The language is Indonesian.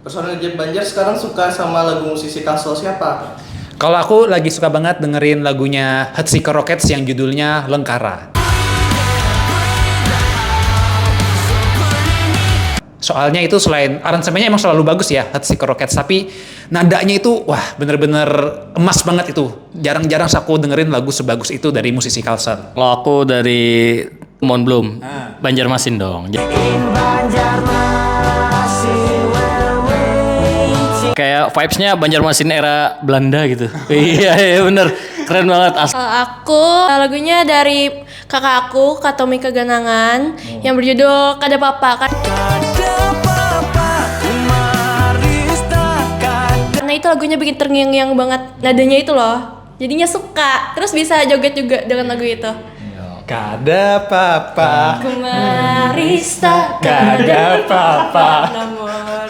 Personil Jack Banjar sekarang suka sama lagu musisi Kalsel siapa? Kalau aku lagi suka banget dengerin lagunya Hardseeker Rockets yang judulnya Lengkara. Soalnya itu selain aransemennya emang selalu bagus ya Hardseeker Rockets, tapi nadanya itu wah bener-bener emas banget itu. Jarang-jarang aku dengerin lagu sebagus itu dari musisi Kalsel. Kalau aku dari Mon Bloom, Banjarmasin dong. Kayak vibes-nya Banjarmasin era Belanda gitu. Iya bener, keren banget. Kalau aku lagunya dari kakak aku, Kak Tommy Keganangan, yang berjudul Kada Papa. Karena itu lagunya bikin terngiang-ngiang banget nadanya itu loh. Jadinya suka, terus bisa joget juga dengan lagu itu. Kada papa, Kumarista, kada papa. Namun